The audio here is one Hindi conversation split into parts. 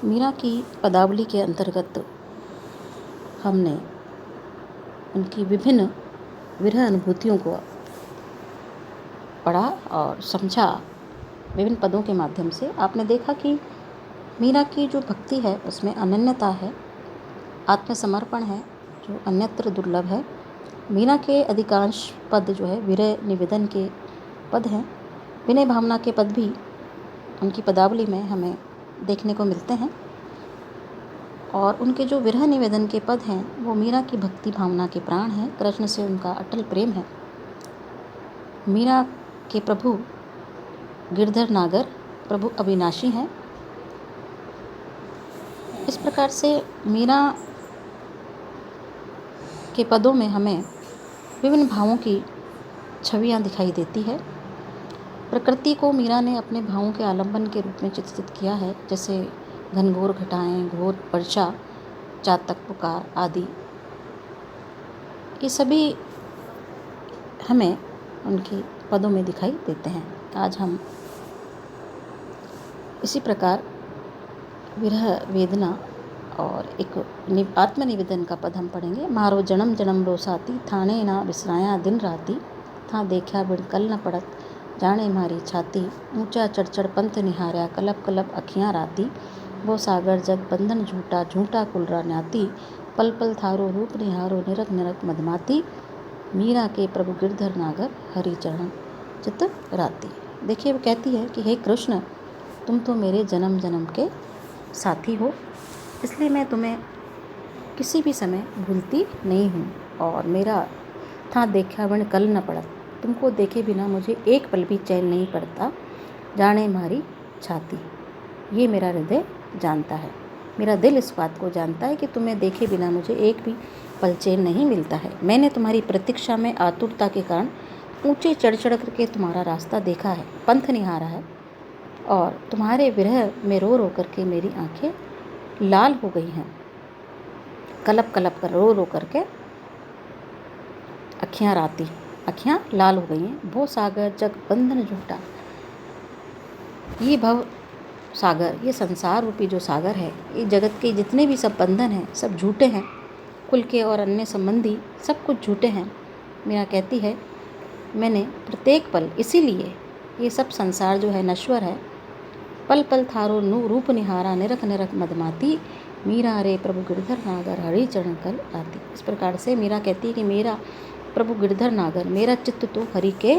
मीरा की पदावली के अंतर्गत हमने उनकी विभिन्न विरह अनुभूतियों को पढ़ा और समझा विभिन्न पदों के माध्यम से। आपने देखा कि मीरा की जो भक्ति है उसमें अनन्यता है, आत्मसमर्पण है जो अन्यत्र दुर्लभ है। मीरा के अधिकांश पद जो है विरह निवेदन के पद हैं। विनय भावना के पद भी उनकी पदावली में हमें देखने को मिलते हैं और उनके जो विरह निवेदन के पद हैं वो मीरा की भक्ति भावना के प्राण हैं। कृष्ण से उनका अटल प्रेम है। मीरा के प्रभु गिरधर नागर प्रभु अविनाशी हैं। इस प्रकार से मीरा के पदों में हमें विभिन्न भावों की छवियाँ दिखाई देती है। प्रकृति को मीरा ने अपने भावों के आलंबन के रूप में चित्रित किया है, जैसे घनघोर घटाएं, घोर वर्षा, चातक पुकार आदि। ये सभी हमें उनके पदों में दिखाई देते हैं। आज हम इसी प्रकार विरह वेदना और एक आत्मनिवेदन का पद हम पढ़ेंगे। मारो जन्म जन्म रो साथी, थाने ना बिसराया दिन राती, था देखा बिन कल न पड़त, जाने मारी छाती, ऊंचा चढ़ पंथ निहार्या, कलप कलप अखियाँ राती, वो सागर जग बंधन झूठा, झूठा कुलरा न्याती, पल पल थारो रूप निहारो, निरक निरक मधमाती, मीरा के प्रभु गिरधर नागर, हरि चरण चित राती। देखिए वो कहती है कि हे कृष्ण, तुम तो मेरे जन्म जन्म के साथी हो, इसलिए मैं तुम्हें किसी भी समय भूलती नहीं हूँ। और मेरा था देखा बिन कल न पड़त, तुमको देखे बिना मुझे एक पल भी चैन नहीं पड़ता, जाने मारी छाती, ये मेरा हृदय जानता है। मेरा दिल इस बात को जानता है कि तुम्हें देखे बिना मुझे एक भी पल चैन नहीं मिलता है। मैंने तुम्हारी प्रतीक्षा में आतुरता के कारण ऊंचे चढ़ चढ़ करके तुम्हारा रास्ता देखा है, पंथ निहारा है, और तुम्हारे विरह में रो रो करके मेरी आंखें लाल हो गई हैं। कलप कलप कर रो रो करके अखियाँ राती, अखियाँ लाल हो गई हैं। वो सागर जग बंधन झूठा, ये भव सागर, ये संसार रूपी जो सागर है, ये जगत के जितने भी सब बंधन हैं सब झूठे हैं। कुल के और अन्य संबंधी सब कुछ झूठे हैं। मीरा कहती है मैंने प्रत्येक पल, इसीलिए ये सब संसार जो है नश्वर है। पल पल थारो रूप निहारा, निरख निरख मदमाती, मीरा रे प्रभु गिरधर नागर, हरि चरण कल आती। इस प्रकार से मीरा कहती है कि मेरा प्रभु गिरधर नागर, मेरा चित्त तो हरि के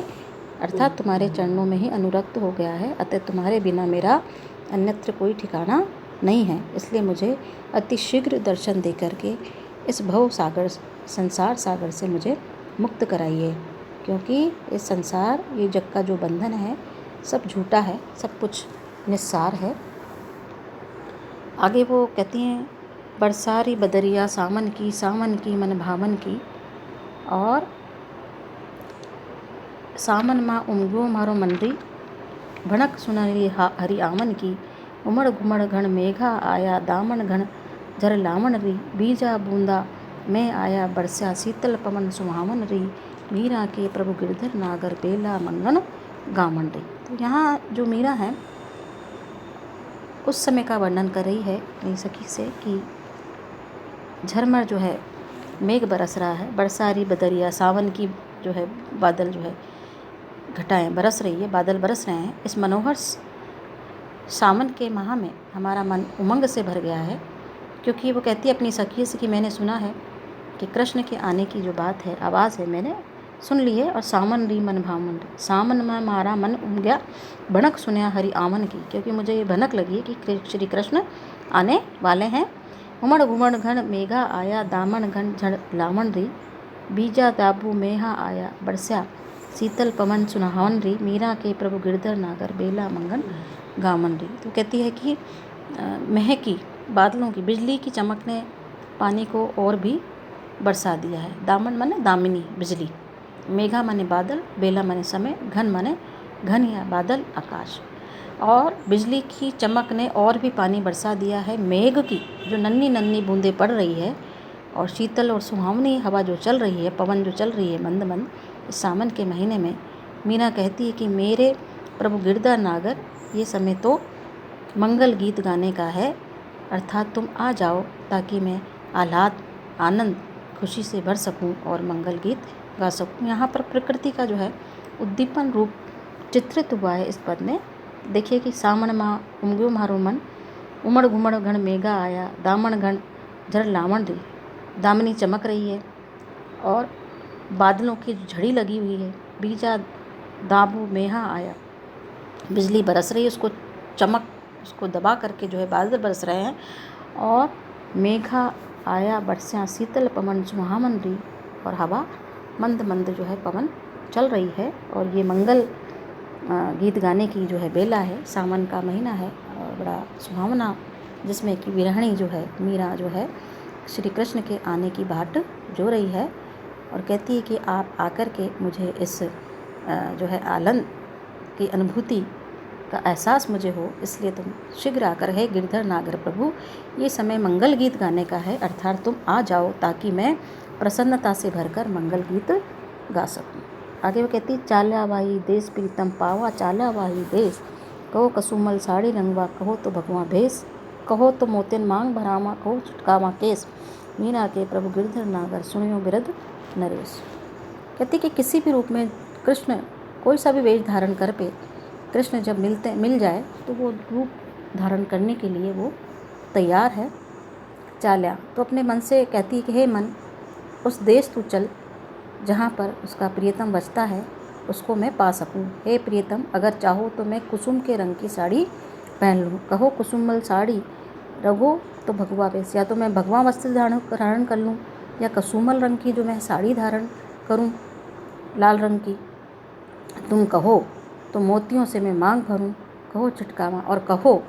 अर्थात तुम्हारे चरणों में ही अनुरक्त हो गया है, अतः तुम्हारे बिना मेरा अन्यत्र कोई ठिकाना नहीं है। इसलिए मुझे अति शीघ्र दर्शन दे करके इस भव सागर, संसार सागर से मुझे मुक्त कराइए, क्योंकि इस संसार, ये जग का जो बंधन है सब झूठा है, सब कुछ निस्सार है। आगे वो कहती हैं बरसारी बदरिया सामन की मन भावन की, और सामन माँ उमगो मारो मनरी, भणक सुनरी हरि आमन की, उमड़ घुमड़ घण मेघा आया, दामन घण झर लामन री, बीजा बूंदा मैं आया बरसा, शीतल पवन सुहावन री, मीरा के प्रभु गिरधर नागर, बेला मंगन गामन री। तो यहाँ जो मीरा है उस समय का वर्णन कर रही है अपनी सखी से कि झरमर जो है मेघ बरस रहा है, बरसारी बदरिया, सावन की जो है बादल जो है घटाएं बरस रही है, बादल बरस रहे हैं। इस मनोहर सावन के माह में हमारा मन उमंग से भर गया है, क्योंकि वो कहती है अपनी सखी से कि मैंने सुना है कि कृष्ण के आने की जो बात है, आवाज़ है, मैंने सुन ली है। और सामन री मन भावन, सामन में हमारा मन उम गया, भनक सुनया हरि आमन की, क्योंकि मुझे ये भनक लगी है कि श्री कृष्ण आने वाले हैं। उमड़ घुमड़ घन मेघा आया, दामन घन झड़ लामन री, बीजा दाबू मेहा आया बरस्या, शीतल पवन सुनहावन री, मीरा के प्रभु गिरधर नागर, बेला मंगन गामन री। तो कहती है कि महकी बादलों की, बिजली की चमक ने पानी को और भी बरसा दिया है। दामन माने दामिनी बिजली, मेघा माने बादल, बेला माने समय, घन माने घन या बादल आकाश, और बिजली की चमक ने और भी पानी बरसा दिया है। मेघ की जो नन्ही नन्ही बूंदें पड़ रही है, और शीतल और सुहावनी हवा जो चल रही है, पवन जो चल रही है मंद मंद इस सावन के महीने में, मीरा कहती है कि मेरे प्रभु गिरधर नागर, ये समय तो मंगल गीत गाने का है, अर्थात तुम आ जाओ ताकि मैं आह्लाद आनंद खुशी से भर सकूं और मंगल गीत गा सकूं। यहाँ पर प्रकृति का जो है उद्दीपन रूप चित्रित हुआ है इस पद में। देखिए कि सामण माँ उमग्यो मारो मन, उमड़ घुमड़ घण मेघा आया, दामन घण झड़ लावण री, दामिनी चमक रही है और बादलों की झड़ी लगी हुई है। बीजा दाबू मेहा आया, बिजली बरस रही है, उसको चमक उसको दबा करके जो है बादल बरस रहे हैं। और मेघा आया बरस्या शीतल पवन सुहावन री, और हवा मंद मंद जो है पवन चल रही है। और ये मंगल गीत गाने की जो है बेला है, सावन का महीना है और बड़ा सुहावना, जिसमें कि विरहणी जो है मीरा जो है श्री कृष्ण के आने की बाट जो रही है और कहती है कि आप आकर के मुझे इस जो है आनंद की अनुभूति का एहसास मुझे हो, इसलिए तुम शीघ्र आकर है गिरधर नागर प्रभु, ये समय मंगल गीत गाने का है, अर्थात तुम आ जाओ ताकि मैं प्रसन्नता से भरकर मंगल गीत गा सकूं। आगे वो कहती चाल्या वाही देश प्रीतम पावा, चाल्या वाही देश, कहो कसुमल साड़ी रंगवा, कहो तो भगवा भेष, कहो तो मोतिन मांग भरावा, कहो छुटकावा केस, मीरा के प्रभु गिरधर नागर सुनियो बिरध नरेश। कहती कि किसी भी रूप में कृष्ण कोई सा भी वेश धारण कर पे कृष्ण जब मिल जाए तो वो रूप धारण करने के लिए वो तैयार है। चाल्या तो अपने मन से कहती है कि हे मन, उस देश तू चल जहाँ पर उसका प्रियतम बसता है, उसको मैं पा सकूँ। हे प्रियतम, अगर चाहो तो मैं कुसुम के रंग की साड़ी पहन लूँ, कहो कुसुमल साड़ी रघो तो भगवा वेश, या तो मैं भगवा वस्त्र धारण कर लूँ या कुसुमल रंग की जो मैं साड़ी धारण करूँ लाल रंग की। तुम कहो तो मोतियों से मैं मांग भरूं, कहो चटकावा, और कहो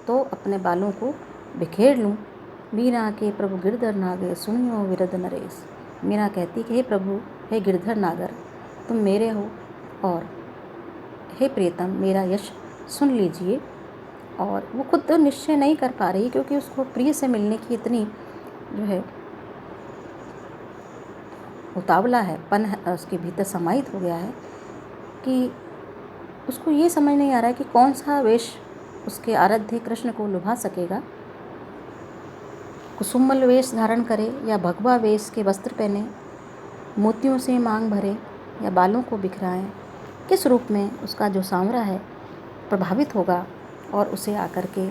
तो अपने बालों को बिखेर लूं। मीरा के प्रभु गिरधर नागर सुनियो विरध नरेश। मीरा कहती कि हे प्रभु, हे गिरधर नागर, तुम मेरे हो और हे प्रियतम मेरा यश सुन लीजिए। और वो खुद तो निश्चय नहीं कर पा रही क्योंकि उसको प्रिय से मिलने की इतनी जो है उतावला है, पन उसके भीतर समाहित हो गया है कि उसको ये समझ नहीं आ रहा है कि कौन सा वेश उसके आराध्य कृष्ण को लुभा सकेगा। कुसुमल वेश धारण करे या भगवा वेश के वस्त्र पहने, मोतियों से मांग भरे या बालों को बिखराएं, किस रूप में उसका जो सांवरा है प्रभावित होगा और उसे आकर के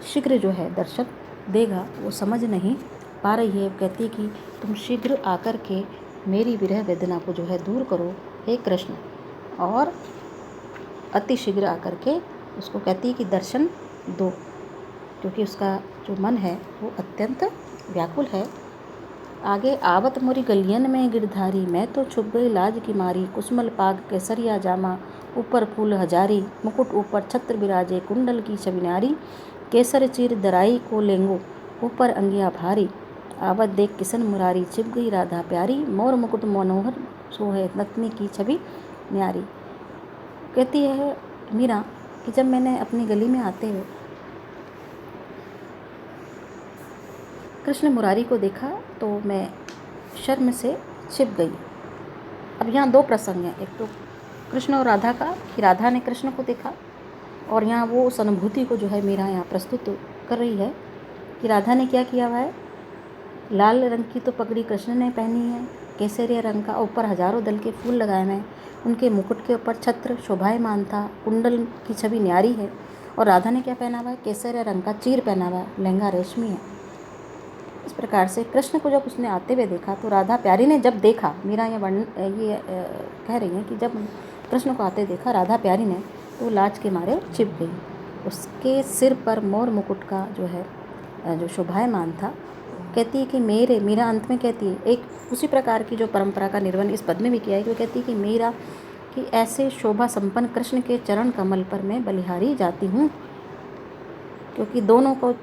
शीघ्र जो है दर्शन देगा, वो समझ नहीं पा रही है। कहती कि तुम शीघ्र आकर के मेरी विरह वेदना को जो है दूर करो हे कृष्ण, और अति शीघ्र आकर के उसको कहती है कि दर्शन दो, क्योंकि उसका जो मन है वो अत्यंत व्याकुल है। आगे आवत मोरी गलियन में गिरधारी, मैं तो छुप गई लाज की मारी, कुसुमल पाग केसरिया जामा, ऊपर फूल हजारी, मुकुट ऊपर छत्र बिराजे, कुंडल की छवि न्यारी, केसर चीर दराई को लेंगो, ऊपर अंगिया भारी, आवत देख किशन मुरारी, छिप गई राधा प्यारी, मोर मुकुट मनोहर सोहे, नतनी की छवि न्यारी। कहती है मीरा कि जब मैंने अपनी गली में आते हुए कृष्ण मुरारी को देखा तो मैं शर्म से छिप गई। अब यहाँ दो प्रसंग हैं, एक तो कृष्ण और राधा का कि राधा ने कृष्ण को देखा, और यहाँ वो उस अनुभूति को जो है मीरा यहाँ प्रस्तुत कर रही है कि राधा ने क्या किया हुआ है। लाल रंग की तो पगड़ी कृष्ण ने पहनी है, केसरिया रंग का ऊपर हजारों दल के फूल लगाए हुए हैं, उनके मुकुट के ऊपर छत्र शोभायमान था, कुंडल की छवि न्यारी है। और राधा ने क्या पहना हुआ है, केसरिया रंग का चीर पहना हुआ है, लहंगा रेशमी है। इस प्रकार से कृष्ण को जब उसने आते हुए देखा तो राधा प्यारी ने जब देखा, मीरा ये कह रही है कि जब कृष्ण को आते देखा राधा प्यारी ने तो लाज के मारे छिप गई। उसके सिर पर मोर मुकुट का जो है जो शोभायमान था। कहती है कि मीरा अंत में कहती है एक उसी प्रकार की जो परंपरा का निर्वहन इस पद में भी किया है कि वो कहती है कि मीरा कि ऐसे शोभा संपन्न कृष्ण के चरण कमल पर मैं बलिहारी जाती हूँ। क्योंकि दोनों को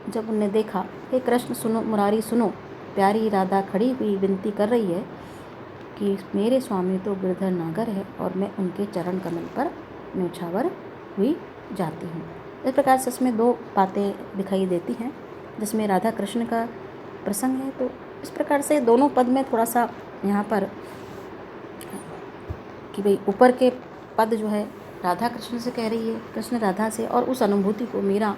जब उनने देखा, हे कृष्ण सुनो, मुरारी सुनो, प्यारी राधा खड़ी हुई विनती कर रही है कि मेरे स्वामी तो गिरधर नागर है और मैं उनके चरण कमल पर न्योछावर हुई जाती हूँ। इस प्रकार से इसमें दो बातें दिखाई देती हैं जिसमें राधा कृष्ण का प्रसंग है। तो इस प्रकार से दोनों पद में थोड़ा सा यहाँ पर कि भाई ऊपर के पद जो है राधा कृष्ण से कह रही है, कृष्ण राधा से, और उस अनुभूति को मीरा